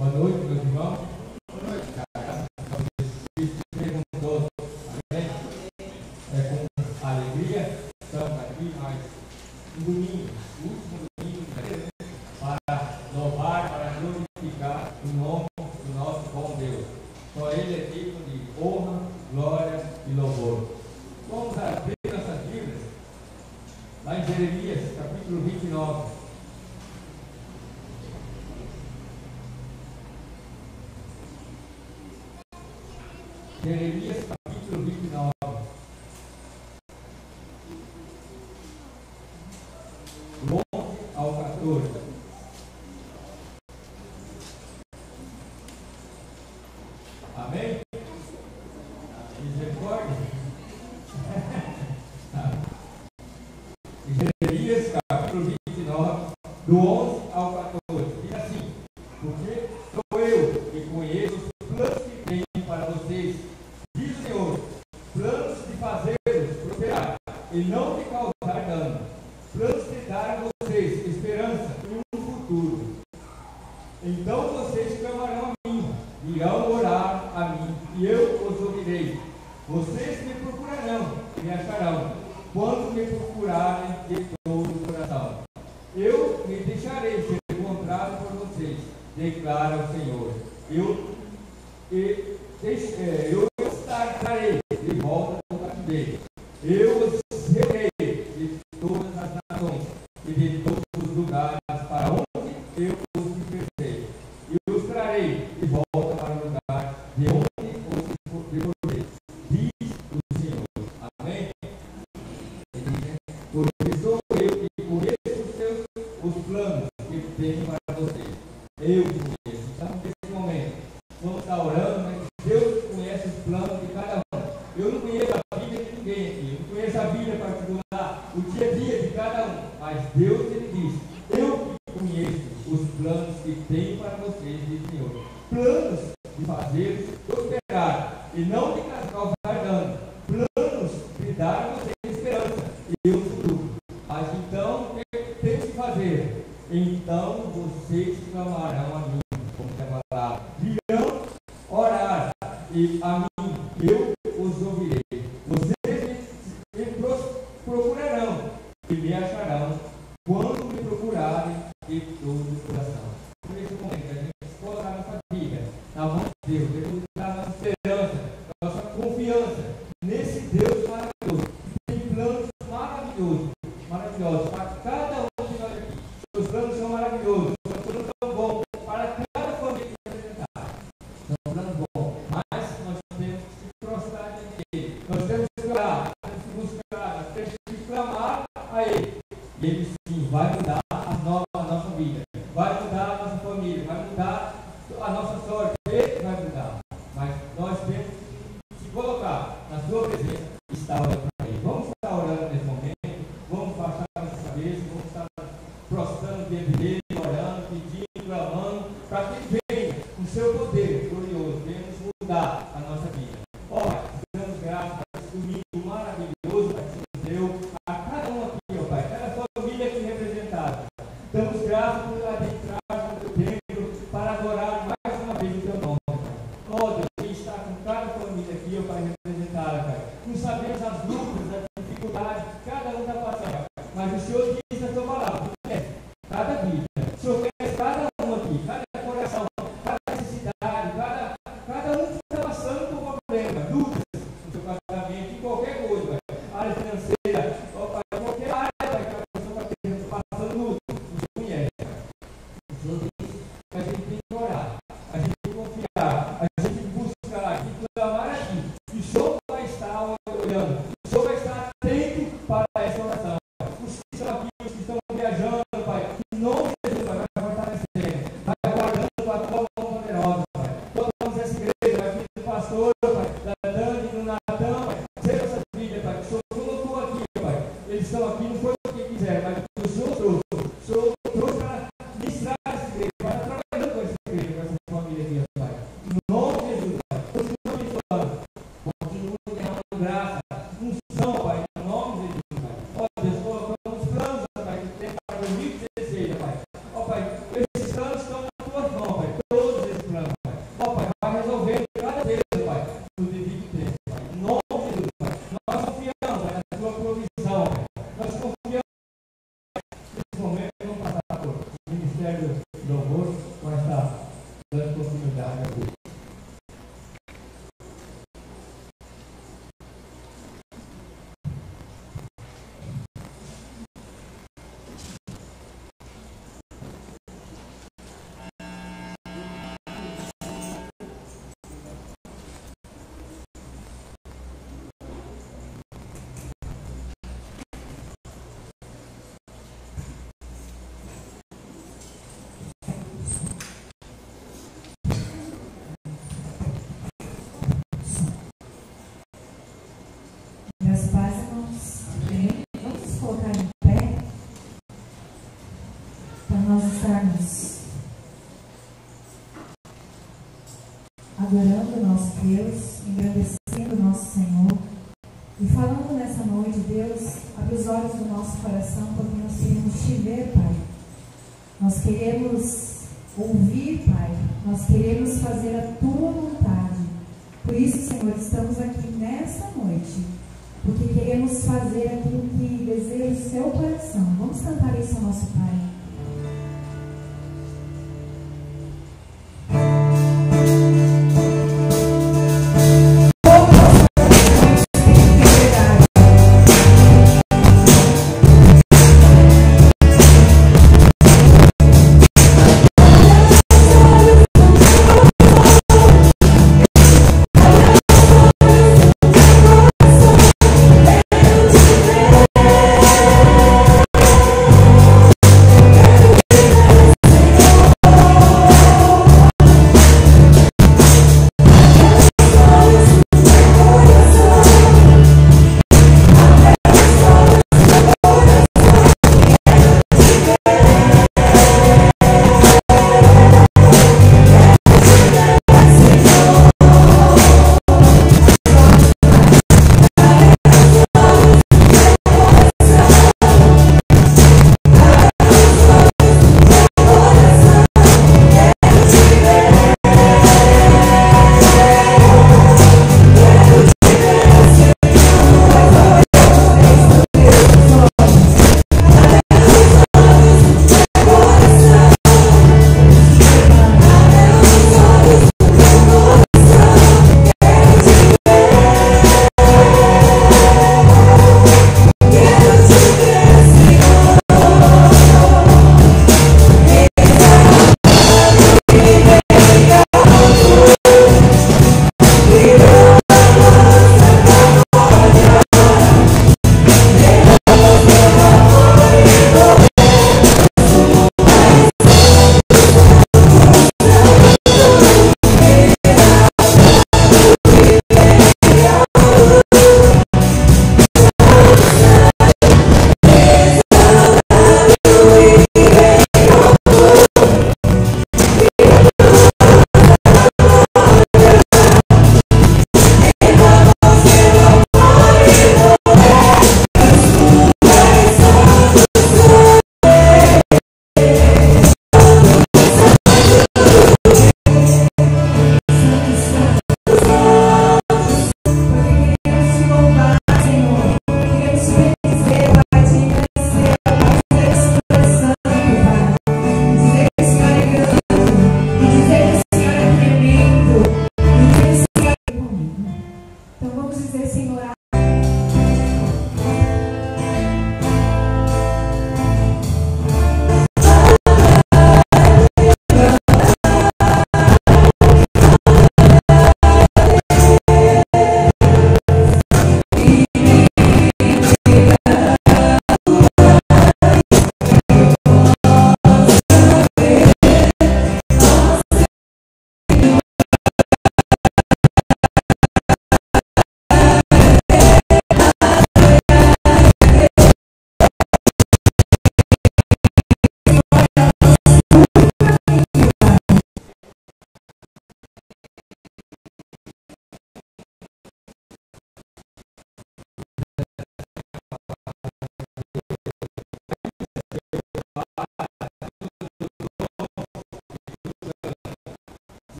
Boa noite, meus irmãos. Boa noite, cara. Estejam todos, amém? Com alegria, estamos aqui mais um domingo, o último domingo de janeiro, para louvar, para glorificar o nome do nosso bom Deus. Só Ele é digno de honra, glória e louvor. Vamos abrir nossas Bíblias, lá em Jeremias, capítulo 29. Jeremias capítulo 29. Do 11 ao 14. Amém? Misericórdia. Jeremias capítulo 29, do 11 ao 14. Diz assim: porque sou eu que conheço os planos que tenho para vocês, diz o Senhor, planos de fazê-los prosperar e não de causar dano, planos de dar a vocês esperança e um futuro. Então vocês clamarão a mim, irão orar a mim, e eu os ouvirei. Vocês me procurarão e me acharão, quando me procurarem de todo o coração. Eu me deixarei ser encontrado por vocês, declara o Senhor. Eu estarei de volta do cativeiro. Eu os reunirei de todas as nações e de todos os lugares para onde eu os dispersei. E os trarei de volta para o lugar de onde os deportei, diz o Senhor. Amém? Porque sou eu que conheço os planos que tenho para vocês. Eu os conheço. Então, nesse momento, vamos estar orando, mas Deus conhece os planos de cada um. Eu não conheço a vida de ninguém aqui, eu não conheço a vida particular, o dia a dia de cada um, mas Deus, Ele diz: eu conheço os planos que tenho para vocês, diz o Senhor. Planos de fazê-los prosperar e não de causar dano, planos de dar a vocês esperança e o futuro. Mas então, o que tem que fazer? Então vocês clamarão a mim, como é a palavra, virão orar e a mim, eu os ouvirei. Vocês me procurarão e me acharão, quando me procurarem de todo o coração. Nesse momento, a gente colocar a nossa vida na mão de Deus, depositar a nossa esperança, a nossa confiança nesse Deus maravilhoso, que tem planos maravilhosos para cada um de nós aqui. Os planos são maravilhosos, os planos são bons para cada família que representar. São planos bons, mas nós temos que se prostrar diante dele. Nós temos que orar, temos que buscar, nós temos que clamar a ele. E ele sim vai mudar a nossa vida, vai mudar a nossa família, vai mudar a nossa sorte. Ele vai mudar. Mas nós temos que se colocar na sua presença e estar orando para ele. Vamos estar orando nesse momento, vamos baixar a nossa cabeça, vamos estar prostrando diante dele, orando, pedindo, clamando, para que ele venha com o seu poder glorioso, venha nos mudar a nossa vida. Pai, damos graças por esse domingo maravilhoso que o Senhor deu a cada um aqui, ó Pai, cada família aqui representada. Damos graças por adentrar no teu templo para adorar mais uma vez o teu nome, Pai. Ó Deus, que está com cada família aqui, ó Pai, representada, Pai. Não sabemos as lutas, as dificuldades que cada um está passando, mas o Senhor diz na tua palavra, cada vida. O Senhor conhece cada um aqui, cada coração, cada necessidade, cada um que está passando por problema, lutas no seu casamento, em qualquer coisa, Pai. Área financeira, ó Pai, qualquer área, Pai, que a pessoa está passando luta, o Senhor conhece, Pai. O Senhor diz que a gente tem que orar, a gente tem que confiar, a gente tem que buscar, a gente tem que clamar aqui. E o Senhor vai estar olhando, o Senhor vai estar atento para essa oração. Os que estão aqui, os que estão viajando, Pai, em nome de Jesus, Pai, vai fortalecendo, vai guardando a tua mão poderosa, Pai. Todos essa igreja, Pai, filho do pastor, Pai, da Dani, do Natan, Pai, seja essa vida, Pai, que o Senhor colocou aqui, Pai. Eles estão aqui, não foi porque quiseram, mas o Senhor trouxe. O Senhor trouxe para ministrar essa igreja, para estar trabalhando com essa igreja, com essa família aqui, Pai. Em nome de Jesus, Pai, continua abençoando, continua derramando graça, unção, Pai, em nome de Jesus, Pai. Ó Deus, colocamos planos, Pai, que tem para 2016, Pai. Ó Pai, esses planos estão nas tuas mãos, Pai, todos eles adorando o nosso Deus, engrandecendo o nosso Senhor e falando nessa noite, Deus, abre os olhos do nosso coração, porque nós queremos te ver, Pai. Nós queremos ouvir, Pai. Nós queremos fazer a tua vontade. Por isso, Senhor, estamos aqui nessa noite, porque queremos fazer aquilo que deseja o seu coração. Vamos cantar isso ao nosso Pai.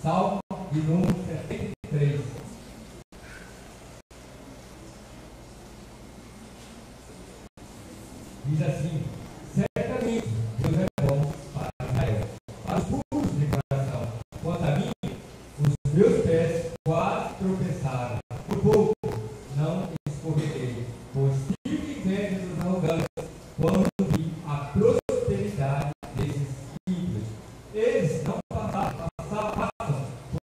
Salmo de número 73. Diz assim: certamente Deus é bom para Israel, para os puros de coração. Quanto a mim, os meus pés quase tropeçaram. Por pouco não escorreguei, pois tive inveja dos arrogantes, quando vi a prosperidade desses ímpios. Eles não passam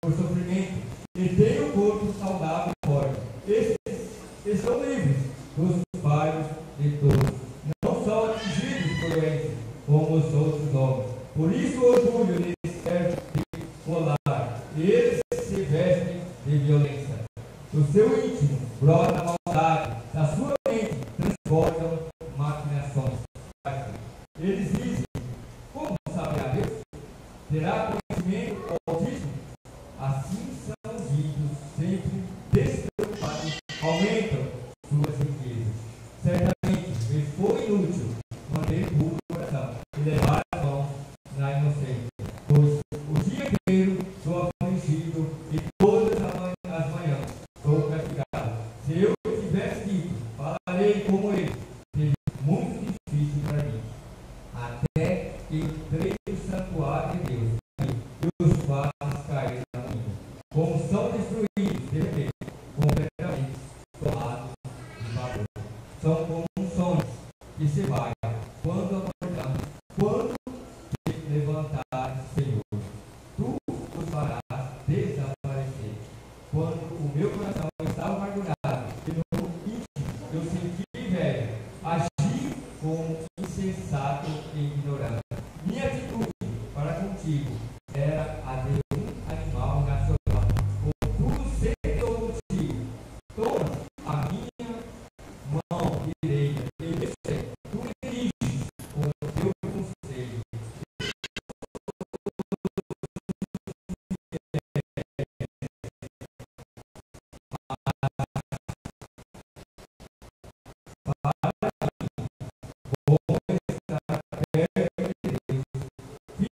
por sofrimento e têm o corpo saudável e forte. Estes estão livres dos bairros de todos. Não são atingidos por doença, como os outros homens. Por isso o orgulho lhes serve de colar, e eles se vestem de violência. Do seu íntimo brota a maldade, da sua mente transbordam maquinações. Eles dizem: como saberá Deus? Terá conhecimento ao Altíssimo? Assim são os ímpios, sempre despreocupados, aumentam suas riquezas. Certamente lhes foi inútil manter puro o coração e levar as mãos na inocência, pois o dia inteiro sou afligido e todas as manhãs sou castigado. Se eu tivesse dito, falarei como ele, seria muito difícil para mim. Até que entrei no santuário de Deus e os vasos caíram na minha. Como são destruídos, de repente, completamente tomados de valor. São como sonhos que se vai quando acordamos, quando te levantares, Senhor. Tu os farás desaparecer. Quando o meu coração estava amargurado e no íntimo eu senti inveja, agi como insensato e ignorante. Minha atitude para contigo era a de um animal nacional. Contudo, sempre estou contigo. Toma a minha mão direita e me sei. Tu me diriges com o teu conselho.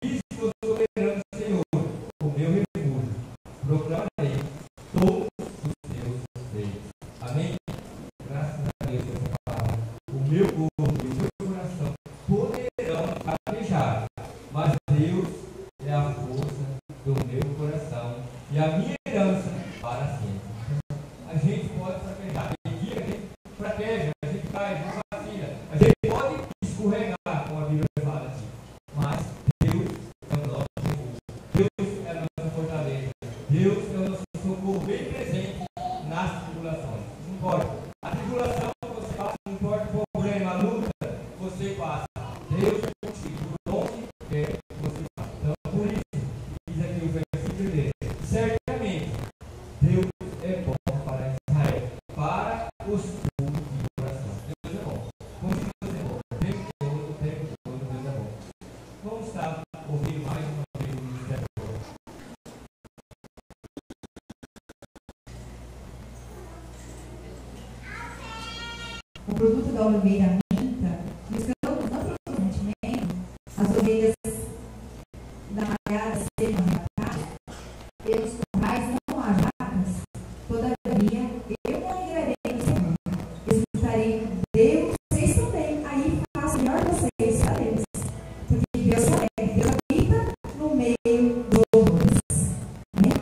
Físico soberano, Senhor, o meu refúgio. Proclamarei todos os teus feitos. Amém? Graças a Deus por essa palavra. O meu corpo e o meu coração poderão fraquejar, mas Deus é a força do meu coração e a minha herança para sempre. A gente pode fraquejar. Tem dia que a gente fraqueja, a gente cai, não vacila. A gente pode escorregar, como a Bíblia fala assim. Mas Deus é o nosso refúgio. Deus é a nossa fortaleza. Deus é o nosso socorro bem presente nas tribulações. Não importa. A tribulação que você passa, não importa o problema, a luta que você passa. Deus é contigo. Por onde quer que você passa. Então, por isso, diz aqui o versículo dele. Certamente, Deus é bom para Israel, para os puros de coração. Deus é bom. Continua sendo bom. O tempo todo, Deus é bom. Vamos estar ouvindo mais uma vez o ministério. O produto da oliveira minta, e os campos não produzem mantimento, as ovelhas da malhada sejam arrebatadas, pelos currais não há vacas, todavia eu me alegrarei no Senhor, escutarei Deus, vocês também, aí faço melhor vocês, para eles, porque Deus é, Deus habita no meio dos horrores. Amém?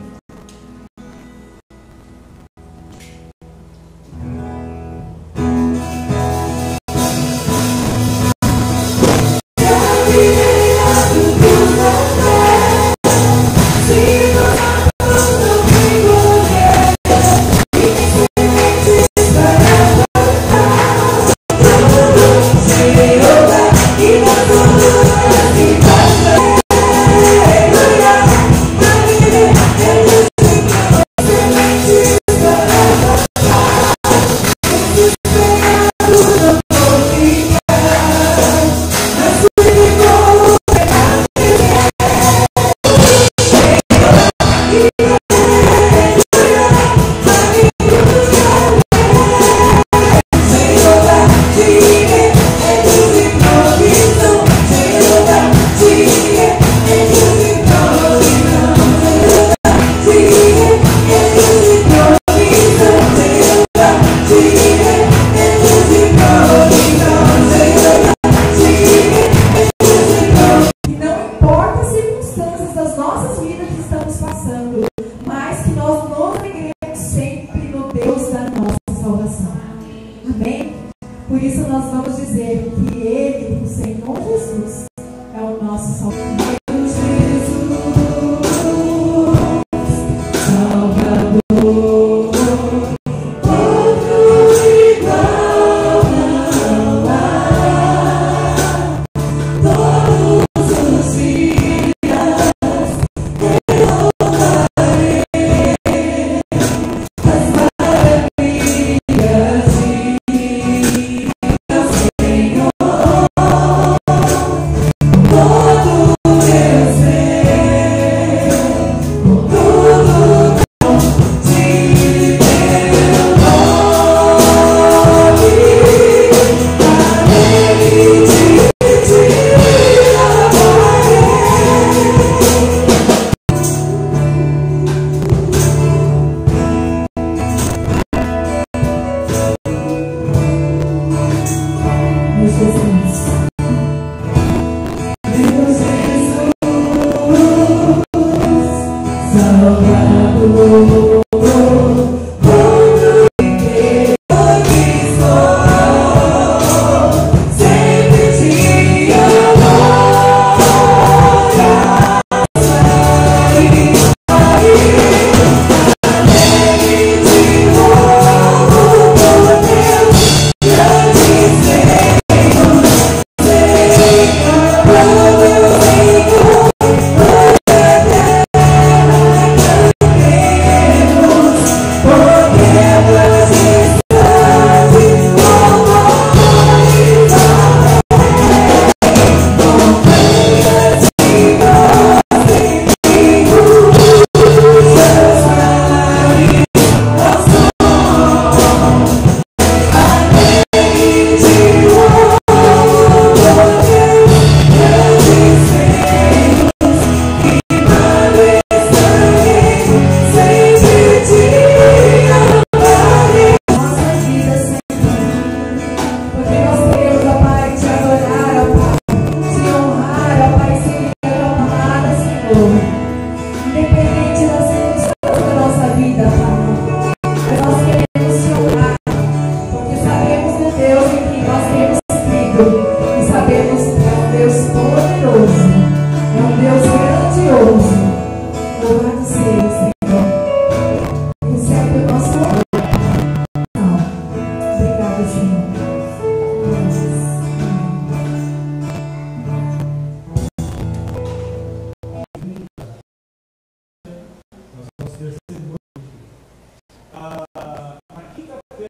Na quinta-feira,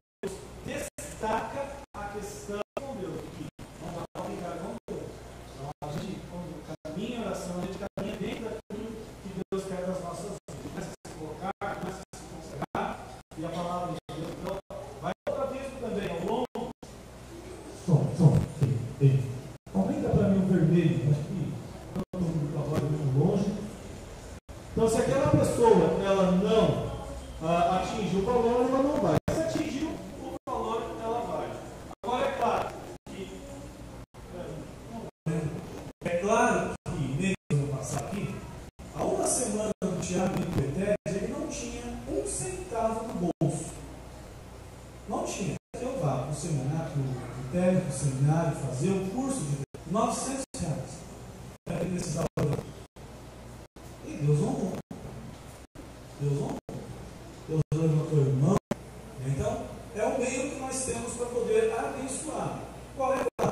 Deus destaca a questão com Deus. Vamos lá, ficar com Deus. Então, a gente, quando caminha em oração, a gente caminha dentro daquilo que Deus quer das nossas vidas. Começa a se colocar, começa a se consagrar, e a palavra de Deus. Então, vai outra vez também, ao longo. Aumenta para mim o vermelho, acho que todo mundo está agora muito longe. Então, se aquela pessoa ela não atingiu o valor, ela não vai. Se atingiu o valor, ela vai. Agora, é claro que nesse ano passado aqui, há uma semana do Tiago e do Etério, ele não tinha um centavo no bolso. Não tinha. Eu vá para o seminário, para o Etério, para o seminário, fazer o curso de R$900. Ele precisava. E Deus honrou. Deus levantou o irmão. Então, é o meio que nós temos para poder abençoar. Qual é a?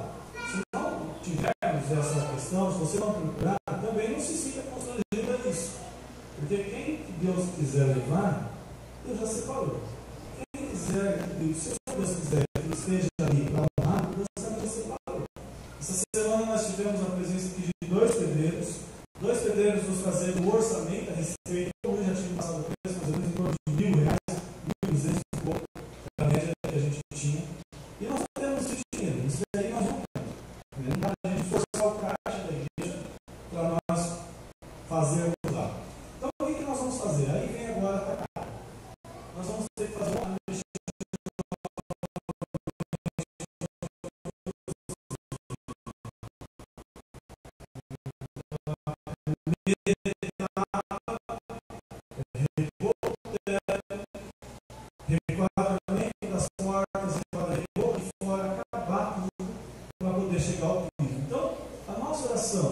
Se não tivermos essa questão, se você não procurar, também não se sinta constrangido a isso. Porque quem Deus quiser levar, Deus já separou. Quem quiser, se Deus quiser que ele esteja ali para honrar, Deus também já separou. Essa semana nós tivemos a presença aqui de dois pedreiros nos trazendo o orçamento a respeito. Eu já tinha passado o preço, mais ou menos em torno de R$1.000, R$1.200 e pouco, a média que a gente tinha. E nós não temos esse dinheiro, isso daí nós não temos. Não dá a gente forçar o caixa da igreja para nós fazermos lá. Então o que nós vamos fazer? Aí vem agora para cá. Nós vamos ter que fazer uma requadramento das portas, requadramento de fora, acabar tudo para poder chegar ao piso. Então, a nossa oração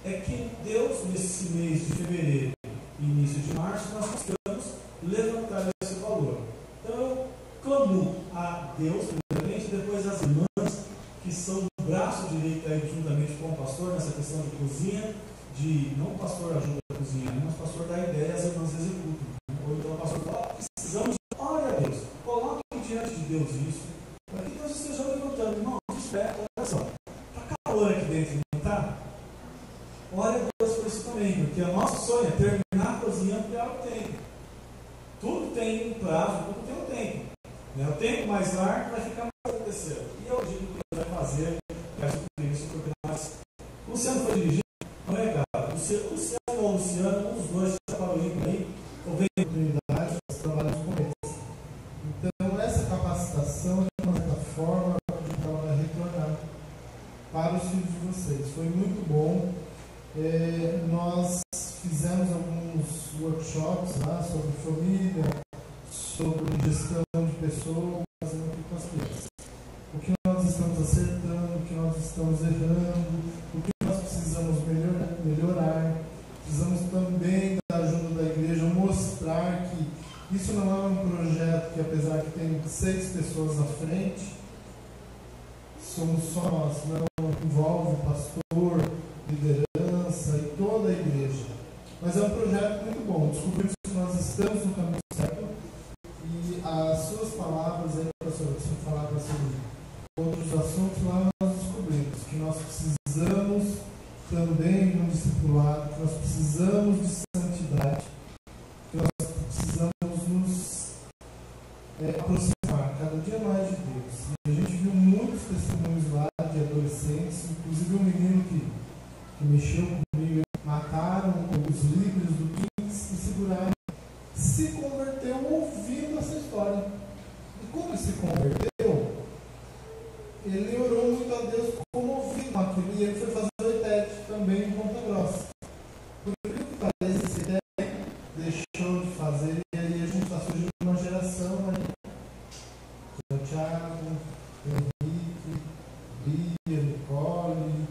é que Deus, nesse mês de fevereiro e início de março, nós possamos levantar esse valor. Então, eu clamo a Deus, primeiramente, depois as irmãs que são do braço direito aí, juntamente com o pastor, nessa questão de cozinha, não o pastor ajuda a cozinhar, mas o pastor dá ideia e as irmãs executam. Ou então o pastor fala, precisamos, olha a Deus, coloque diante de Deus isso, para que Deus esteja levantando. Irmão, desperta, olha só, está calor aqui dentro, não está? Olha a Deus por isso também, porque o nosso sonho é terminar cozinhando para o tempo. Tudo tem um prazo, tudo tem um tempo. Né? O tempo mais largo vai ficar mais acontecendo. E eu digo que Deus vai fazer, vai suprir isso, porque nós. O Luciano foi dirigindo, não é, cara? O Luciano ou o Luciano, os dois trabalham aí, ou vem oportunidade, nós trabalhamos com eles. Então, essa capacitação, de uma certa forma, ela vai retornar para os filhos de vocês. Foi muito bom. Nós fizemos alguns workshops lá sobre família, sobre gestão de pessoas, fazendo com as crianças. O que nós estamos acertando, o que nós estamos errando, o que nós precisamos melhorar. Precisamos também da ajuda da igreja, mostrar que isso não é um projeto que, apesar que tem 6 pessoas à frente, somos só nós, não envolve o pastor, liderança e toda a igreja. Mas é um projeto muito bom. Descobrimos que nós estamos no caminho certo e as suas palavras aí, pastor, você falar sobre outros assuntos, lá nós descobrimos que nós precisamos também de um discipulado, que nós precisamos de santidade, que nós precisamos nos aproximar cada dia mais de Deus. E a gente viu muitos testemunhos lá de adolescentes, inclusive um menino que mexeu comigo, mataram os líderes do 15 e seguraram. Se converteu ouvindo essa história. E quando ele se converteu, ele orou muito a Deus como ouvindo aquilo, e ele foi fazer o ETED também em Ponta Grossa. Por que parece esse ETED deixou de fazer, e aí a gente está surgindo uma geração aí. O Thiago, o Henrique, Bia, Nicole,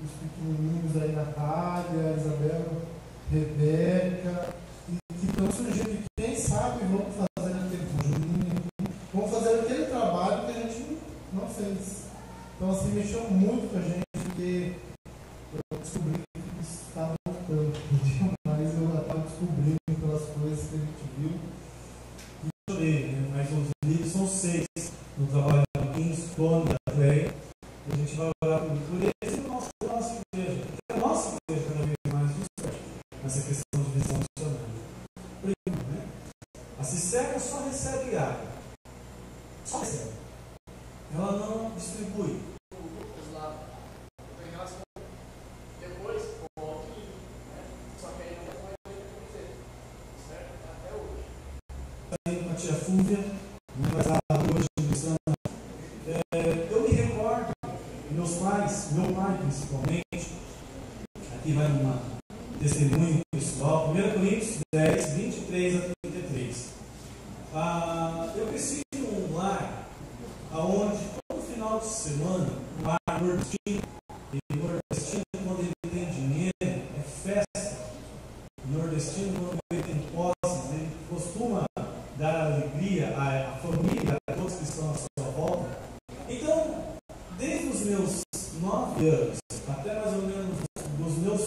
os pequenininhos aí, Natália, Isabela, Rebeca, e que estão surgindo, e quem sabe vão fazer aquele Julinho, vão fazer aquele trabalho que a gente não fez. Então assim, mexeu muito com a gente, porque eu descobri que isso estava voltando. Mas eu já estava descobrindo pelas coisas que a gente viu. cisterna só recebe água. Só recebe. Ela não distribui. Depois, só que aí não vai acontecer, certo? Até hoje. Está indo com a tia Fúvia, vai estar hoje ministrando. Eu me recordo, meus pais, meu pai principalmente, aqui vai um testemunho pessoal, 1 Coríntios 10, 23 a 33. Eu cresci num lar onde todo final de semana, um lar nordestino, e nordestino, quando ele tem dinheiro, é festa. Nordestino, quando ele tem posses, ele costuma dar alegria à família, a todos que estão à sua volta. Então, desde os meus 9 anos, até mais ou menos dos meus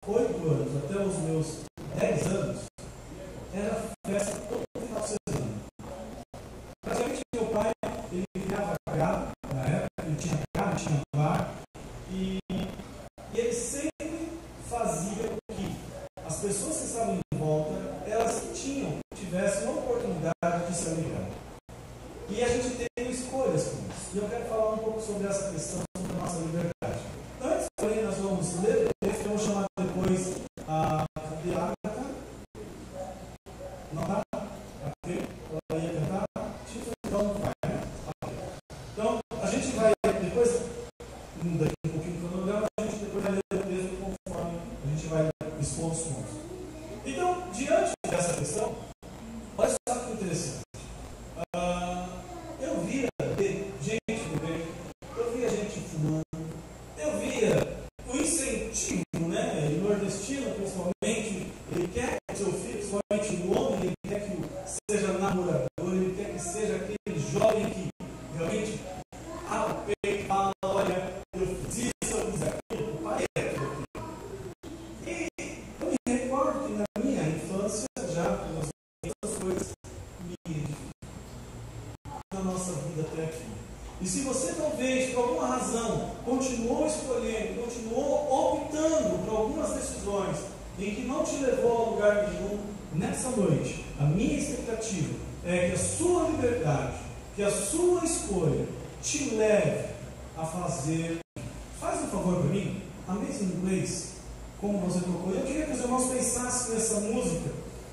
8 anos, até os meus 10 anos, era festa todo final de semana. Praticamente meu pai, ele criava gado, na época, ele tinha gado, tinha vaca, e ele sempre fazia com que as pessoas que estavam em volta, elas tivessem a oportunidade de se alegrar. E a gente tem escolhas com isso. E eu quero falar um pouco sobre essa questão, sobre a nossa liberdade. Antes, porém, nós vamos ler o texto, vamos chamar depois a Agatha. Não está? Ok? Ela ia cantar? Então não vai, né? Então, a gente vai depois, daqui um pouquinho do cronograma, a gente depois vai ler o texto conforme a gente vai expor os pontos. Então, diante dessa questão, olha só que interessante. Eu via gente bebendo, eu via gente fumando, eu via o incentivo, né? E nordestino, principalmente, ele quer que seu filho, principalmente o homem, ele quer que seja namorador, ele quer que seja aquele jovem que realmente abre o peito e fala: olha, eu fiz isso, eu fiz aquilo, o pai é tudo aquilo. E eu me recordo que na minha infância, já essas coisas me edificaram na nossa vida até aqui. E se você talvez, por alguma razão, continuou escolhendo, continuou optando por algumas decisões em que não te levou a lugar nenhum, nessa noite, a minha expectativa é que a sua liberdade, que a sua escolha te leve a fazer. Faz um favor para mim, Amazing Grace, como você tocou. Eu queria que os irmãos pensassem nessa música,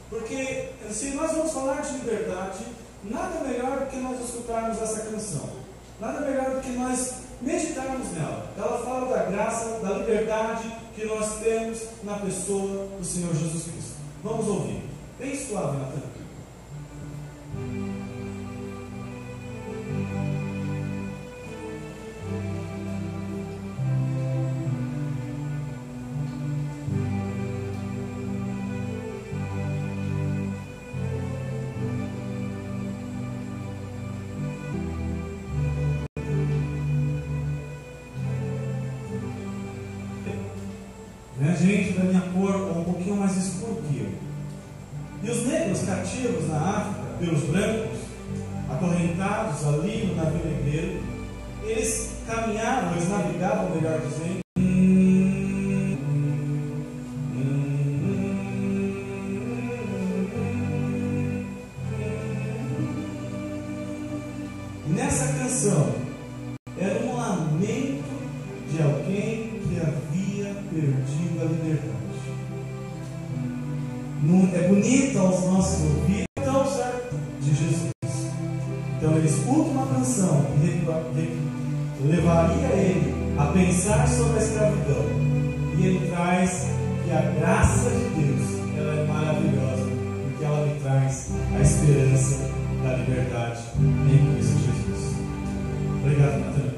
porque se nós vamos falar de liberdade, nada melhor do que nós escutarmos essa canção. Nada melhor do que nós meditarmos nela. Ela fala da graça, da liberdade que nós temos na pessoa do Senhor Jesus Cristo. Vamos ouvir. Bem suave, Natan. Gente da minha cor um pouquinho mais escuro que eu. E os negros cativos na África, pelos brancos, acorrentados ali no navio negreiro, eles caminhavam, eles navegavam, melhor dizendo, nessa canção era um lamento de alguém que havia perdido a liberdade. É bonito aos nossos ouvidos, então, certo? De Jesus. Então ele escuta uma canção que levaria ele a pensar sobre a escravidão, e ele traz que a graça de Deus, ela é maravilhosa, porque ela me traz a esperança da liberdade em Cristo Jesus. Obrigado, Natan.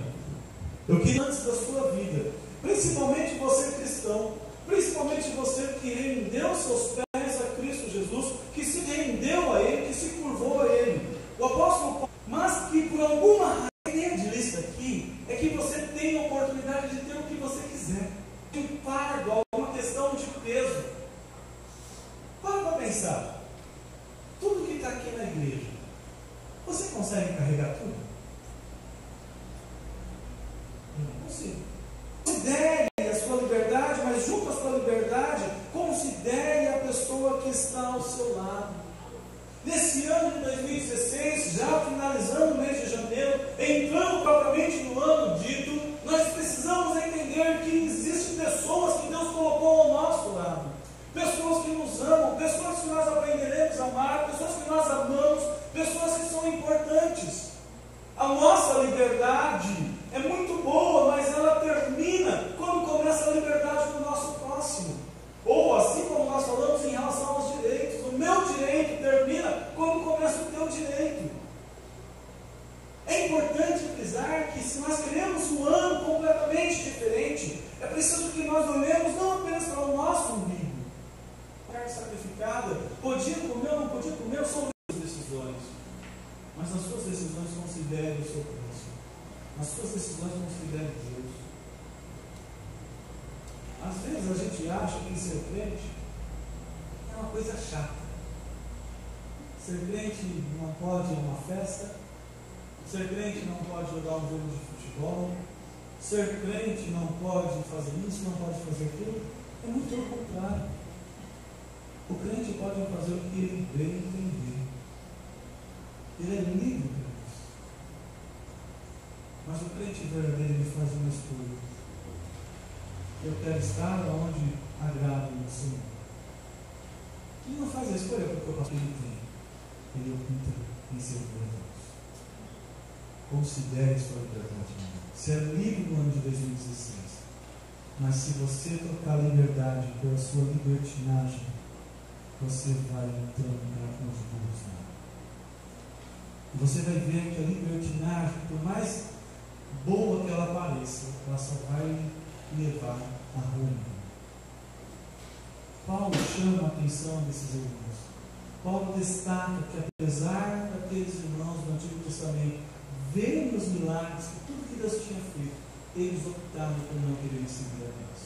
Eu queria, antes da sua vida, principalmente você cristão, principalmente você que rendeu seus pés a Cristo Jesus, que se rendeu a Ele, que se curvou a Ele. O apóstolo Paulo, mas que por alguma razão, de lista aqui, é que você tem a oportunidade de ter o que você quiser. Um fardo, alguma questão de peso. Para pensar. Tudo que está aqui na igreja, você consegue carregar tudo? Não consigo. Considere a sua liberdade, mas junto à sua liberdade, considere a pessoa que está ao seu lado. Nesse ano ano de 2016, já finalizando o mês de janeiro, entrando propriamente no ano dito, nós precisamos entender que existem pessoas que Deus colocou ao nosso lado, pessoas que nos amam, pessoas que nós aprenderemos a amar, pessoas que nós amamos, pessoas que são importantes. A nossa liberdade é muito boa, mas ela termina quando começa a liberdade do nosso próximo. Ou assim como nós falamos em relação aos direitos, o meu direito termina quando começa o teu direito. É importante frisar que se nós queremos um ano completamente diferente, é preciso que nós olhemos não apenas para o nosso umbigo. Carne sacrificada, podia comer ou não podia comer, são suas decisões. Mas nas suas decisões considere o seu próximo. Nas suas decisões considere Deus. Às vezes a gente acha que ser crente é uma coisa chata. Ser crente não pode ir a uma festa. Ser crente não pode jogar um jogo de futebol. Ser crente não pode fazer isso, não pode fazer aquilo. É muito pelo contrário. O crente pode fazer o que ele bem entender. Ele é livre para isso. Mas o crente verdadeiro, ele faz uma escolha. Eu quero estar onde agrada o Senhor. Ele não faz a escolha porque o pastor ele tem. Ele opta em ser verdade. Considere sua liberdade. Você é livre no ano de 2016. Mas se você trocar a liberdade pela sua libertinagem, você vai entrar com os burros lá. E você vai ver que a libertinagem, por mais boa que ela pareça, ela só vai levar a ruína. Paulo chama a atenção desses irmãos. Paulo destaca que apesar daqueles irmãos do Antigo Testamento verem os milagres, que tudo que Deus tinha feito, eles optaram por não querer seguir a Deus.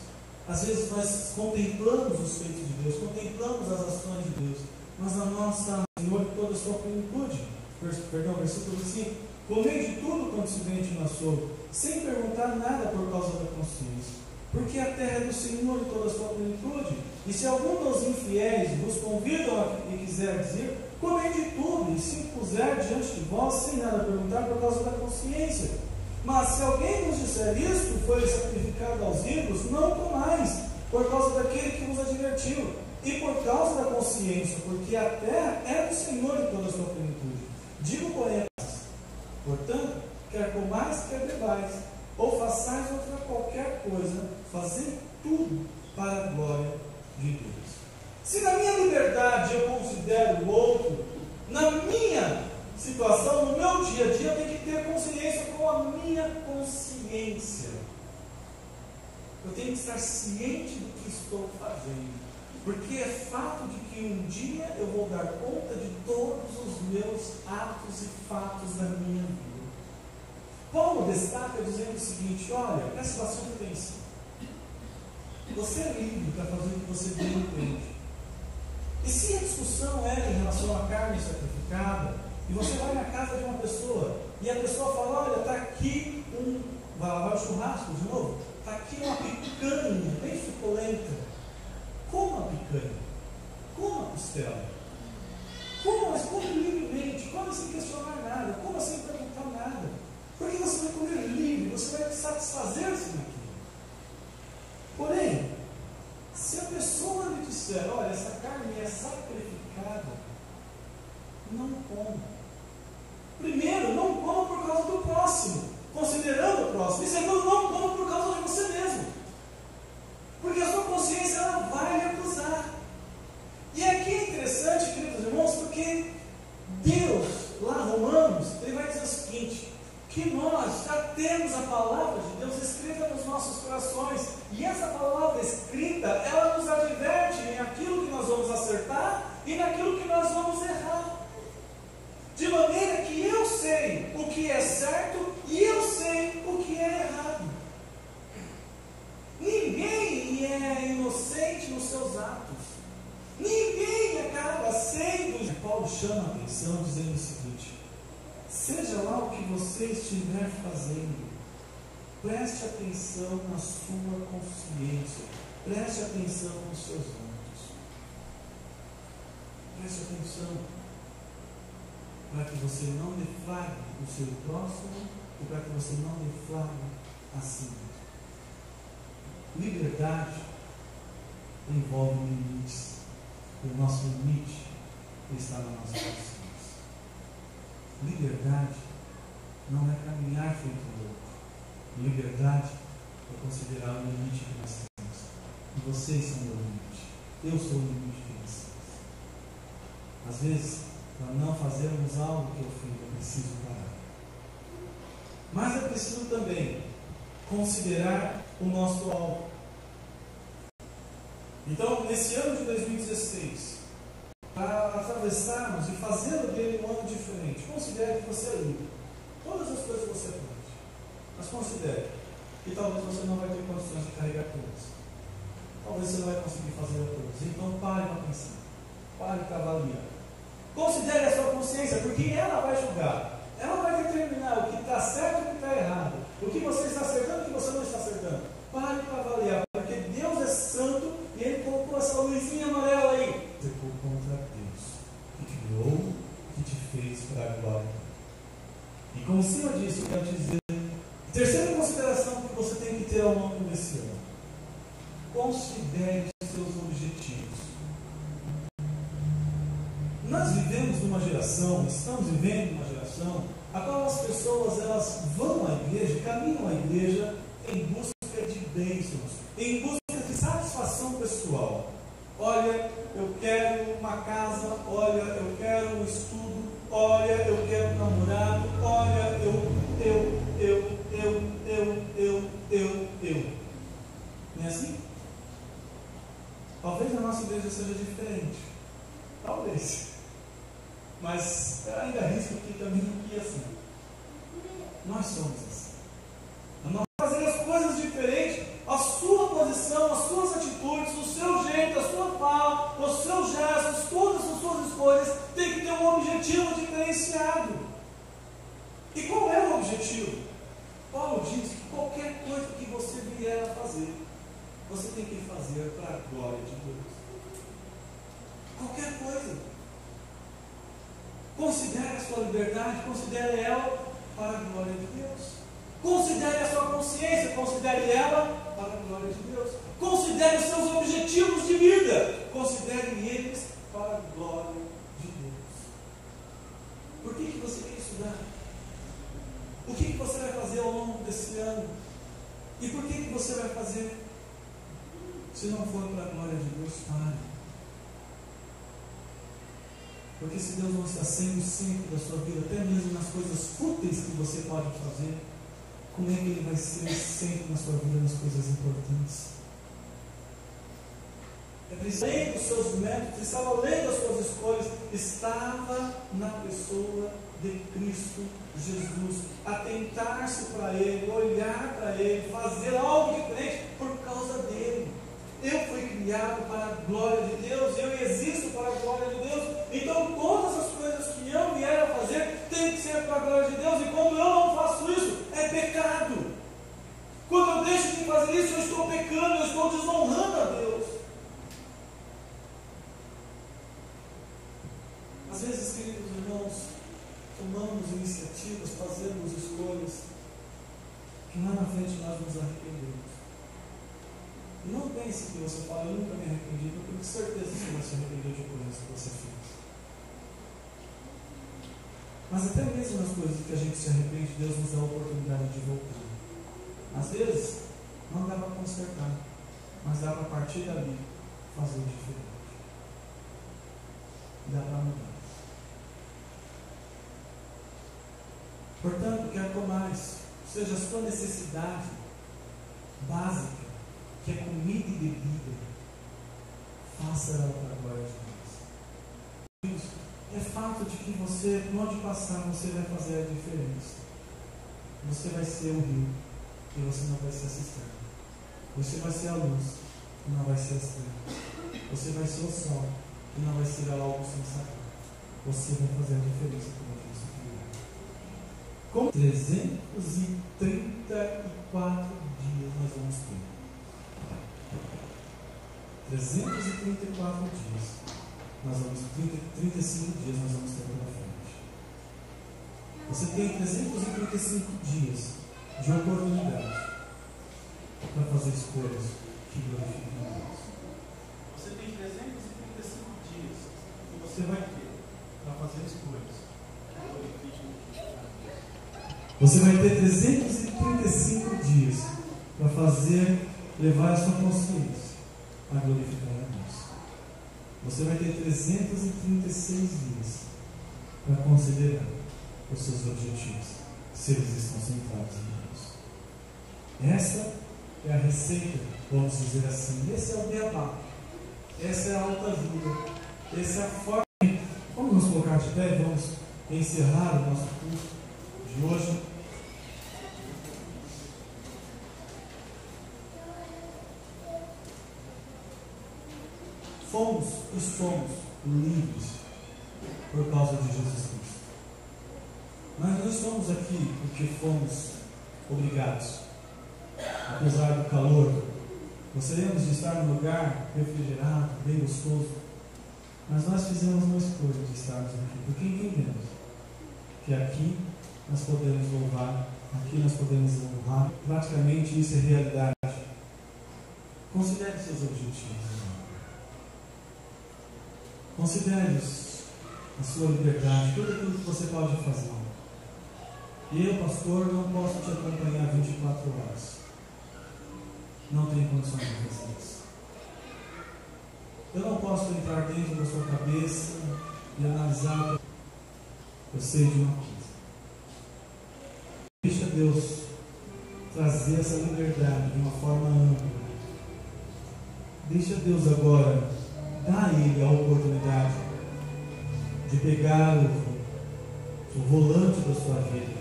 Às vezes nós contemplamos os feitos de Deus, contemplamos as ações de Deus, mas a nossa Senhor de toda a sua plenitude, versículo 5, comei de tudo quanto se vende no açougue, sem perguntar nada por causa da consciência, porque a terra é do Senhor de toda a sua plenitude, e se algum dos infiéis vos convidam e quiser dizer, comei de tudo, e se puser diante de vós, sem nada perguntar por causa da consciência. Mas se alguém vos disser isto, foi sacrificado aos ídolos, não comais, por causa daquele que vos advertiu, e por causa da consciência, porque a terra é do Senhor de toda a sua plenitude. Digo, porém, portanto, quer comais, quer bebais, ou façais outra qualquer coisa, fazei tudo para a glória de Deus. Se na minha liberdade eu considero o outro, na minha situação, no meu dia a dia, eu tenho que ter consciência com a minha consciência. Eu tenho que estar ciente do que estou fazendo. Porque é fato de que um dia eu vou dar conta de todos os meus atos e fatos da minha vida. Paulo destaca dizendo o seguinte: olha, presta bastante atenção. Você é livre para fazer o que você bem entende. E se a discussão é em relação à carne sacrificada, e você vai na casa de uma pessoa, e a pessoa fala: olha, está aqui vai lavar o churrasco de novo, está aqui uma picanha bem suculenta. Coma a picanha, coma a costela, coma, mas come livremente, coma sem questionar nada, coma sem perguntar nada, porque você vai comer livre, você vai satisfazer-se naquilo. Porém, se a pessoa lhe disser: olha, essa carne é sacrificada, não coma. Primeiro, não coma por causa do próximo, considerando o próximo. E segundo, não coma por causa de você mesmo. Porque a sua consciência ela vai lhe acusar. E aqui é interessante, queridos irmãos, porque Deus, lá Romanos, ele vai dizer o seguinte: que nós já temos a palavra de Deus escrita nos nossos corações. E essa palavra escrita, ela nos adverte em aquilo que nós vamos acertar e naquilo que nós vamos errar. De maneira que eu sei o que é certo e eu sei o que é errado. Ninguém é inocente nos seus atos. Ninguém acaba sendo. Paulo chama a atenção dizendo o seguinte: seja lá o que você estiver fazendo, preste atenção na sua consciência, preste atenção nos seus atos. Preste atenção. para que você não defraude o seu próximo e para que você não defraude a si mesmo. Liberdade envolve limites. E o nosso limite está nas nossas ações. Liberdade não é caminhar feito louco. Liberdade é considerar o limite que nós temos. E vocês são o meu limite. Eu sou o limite de vocês. Às vezes, para não fazermos algo que ofenda, é preciso parar. Mas é preciso também considerar o nosso alvo. Então, nesse ano de 2016, para atravessarmos e fazê-lo dele um ano diferente, considere que você é livre. Todas as coisas você pode. Mas considere que talvez você não vai ter condições de carregar todas. Talvez você não vai conseguir fazer todas. Então pare para pensar. Pare para avaliar. Considere a sua consciência, porque ela vai julgar. Ela vai determinar o que está certo e o que está errado. O que você está acertando e o que você não está acertando. Pare para avaliar, porque Deus é santo e Ele colocou essa luzinha amarela aí. Você foi contra Deus, que criou, que te fez para a glória. E como em cima disso, eu quero te dizer, terceira consideração que você tem que ter ao longo desse ano. Considere seus objetivos. Nós vivemos numa geração, estamos vivendo numa geração, a qual as pessoas elas vão à igreja, caminham à igreja em busca de bênçãos, em busca de satisfação pessoal. Olha, eu quero uma casa, olha, eu quero um estudo, olha, eu quero um namorado, olha, eu. Não é assim? Talvez a nossa igreja seja diferente. Talvez. Mas ainda arrisco que também não é assim. Nós somos assim. Nós fazemos as coisas diferentes, a sua posição, as suas atitudes, o seu jeito, a sua fala, os seus gestos, todas as suas escolhas tem que ter um objetivo diferenciado. E qual é o objetivo? Paulo diz que qualquer coisa que você vier a fazer, você tem que fazer para a glória de Deus. Qualquer coisa. Considere a sua liberdade, considere ela para a glória de Deus. Considere a sua consciência, considere ela para a glória de Deus. Considere os seus objetivos de vida, considere eles para a glória de Deus. Por que você quer estudar? O que você vai fazer ao longo desse ano? E por que você vai fazer? Se não for para a glória de Deus, pare. Porque se Deus não está sendo sempre da sua vida, até mesmo nas coisas fúteis que você pode fazer, como é que Ele vai ser sempre na sua vida nas coisas importantes? É preciso ler os seus métodos, estava lendo as suas escolhas, estava na pessoa de Cristo Jesus, atentar-se para Ele, olhar para Ele, fazer algo diferente por causa dele. Eu fui criado para a glória de Deus, eu existo para a glória de Deus, então todas as coisas que eu vier a fazer tem que ser para a glória de Deus, e quando eu não faço isso, é pecado. Quando eu deixo de fazer isso, eu estou pecando, eu estou desonrando a Deus. Às vezes, queridos irmãos, tomamos iniciativas, fazemos escolhas que lá na frente nós nos arrependemos. E não pense que você fala, eu nunca me arrependi, porque com certeza você vai se arrepender de coisas que você fez. Mas até mesmo nas coisas que a gente se arrepende, Deus nos dá a oportunidade de voltar. Às vezes, não dá para consertar, mas dá para partir dali fazer diferente. Dá para mudar. Portanto, quer mais, seja a sua necessidade básica, que é comida e bebida, faça ela para a glória de Deus. É fato de que você, por onde passar, você vai fazer a diferença. Você vai ser o rio e você não vai ser a cisterna. Você vai ser a luz e não vai ser a estrela. Você vai ser o sol e não vai ser algo sem sabor. Você vai fazer a diferença como Deus criou. Com 334 dias nós vamos ter. 334 dias, nós vamos 35 dias nós vamos ter pela frente. Você tem 335 dias de oportunidade para fazer escolhas que glorificam a Deus. Você tem 335 dias que você vai ter para fazer escolhas que glorificam a Deus. Você vai ter 335 dias para levar a sua consciência a glorificar a Deus. Você vai ter 336 dias para considerar os seus objetivos, se eles estão centrados em Deus. Essa é a receita, vamos dizer assim. Esse é o beabá. Essa é a alta ajuda. Essa é a forma. Vamos nos colocar de pé, vamos encerrar o nosso curso de hoje. Fomos e somos livres por causa de Jesus Cristo. Mas nós estamos aqui porque fomos obrigados. Apesar do calor, gostaríamos de estar num lugar refrigerado, bem gostoso. Mas nós fizemos uma escolha de estarmos aqui, porque entendemos que aqui nós podemos louvar, aqui nós podemos honrar. Praticamente isso é realidade. Considere seus objetivos. Considere a sua liberdade, tudo aquilo que você pode fazer. Eu, pastor, não posso te acompanhar 24 horas. Não tenho condições de fazer isso. Eu não posso entrar dentro da sua cabeça e analisar. Eu sei de uma coisa. Deixa Deus trazer essa liberdade de uma forma ampla. Deixa Deus agora dar a Ele a oportunidade de pegar o volante da sua vida,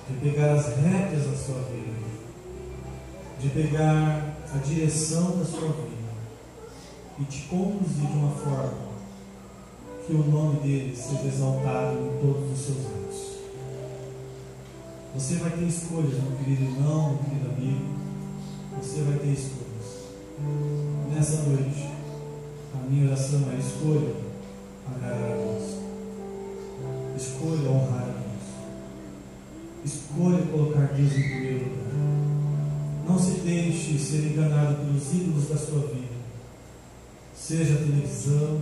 de pegar as rédeas da sua vida, de pegar a direção da sua vida e te conduzir de uma forma que o nome dele seja exaltado em todos os seus atos. Você vai ter escolhas, meu querido irmão, meu querido amigo. Você vai ter escolhas. Nessa noite, a minha oração é: escolha agradar a Deus, escolha honrar a Deus, escolha colocar Deus em primeiro lugar. Não se deixe ser enganado pelos ídolos da sua vida, seja a televisão,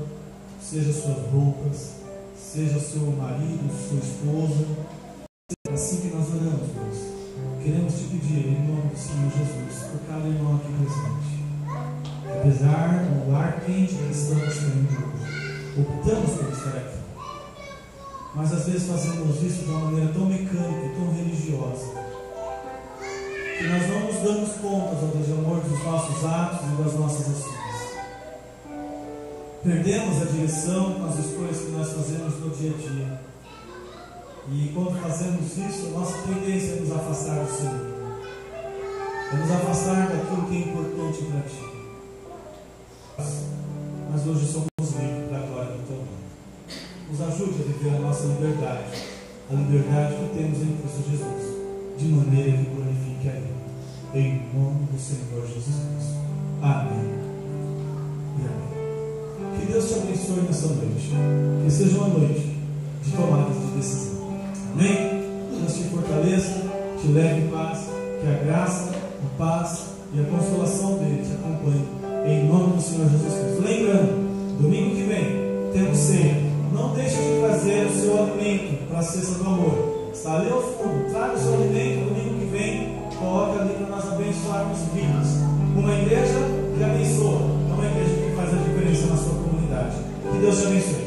seja suas roupas, seja seu marido, sua esposa. É assim que nós oramos, Deus. Queremos te pedir, em nome do Senhor Jesus, por cada irmão aqui presente. Apesar do ar quente que estamos tendo hoje, optamos por estar aqui. Mas às vezes fazemos isso de uma maneira tão mecânica e tão religiosa, que nós não nos damos conta, ó Deus de amor, dos nossos atos e das nossas ações. Perdemos a direção com as escolhas que nós fazemos no dia a dia. E quando fazemos isso, a nossa tendência é nos afastar do Senhor, é nos afastar daquilo que é importante para Ti. Mas hoje somos livres da glória do Teu nome. Nos ajude a viver a nossa liberdade, a liberdade que temos em Cristo Jesus, de maneira que glorifique a Ele. Em nome do Senhor Jesus Cristo. Amém e amém. Que Deus te abençoe nessa noite. Que seja uma noite de tomadas de decisão. Amém? Deus te fortaleça, te leve em paz, que a graça, a paz e a consolação dele te acompanhe, em nome do Senhor Jesus Cristo. Lembrando, domingo que vem temos ceia. Não deixe de trazer o seu alimento para a cesta do amor. Está ali ao fundo. Traga o seu alimento. Domingo que vem, coloque ali para nós abençoarmos vidas. Uma igreja que abençoa, não uma igreja que faz a diferença na sua comunidade. Que Deus te abençoe.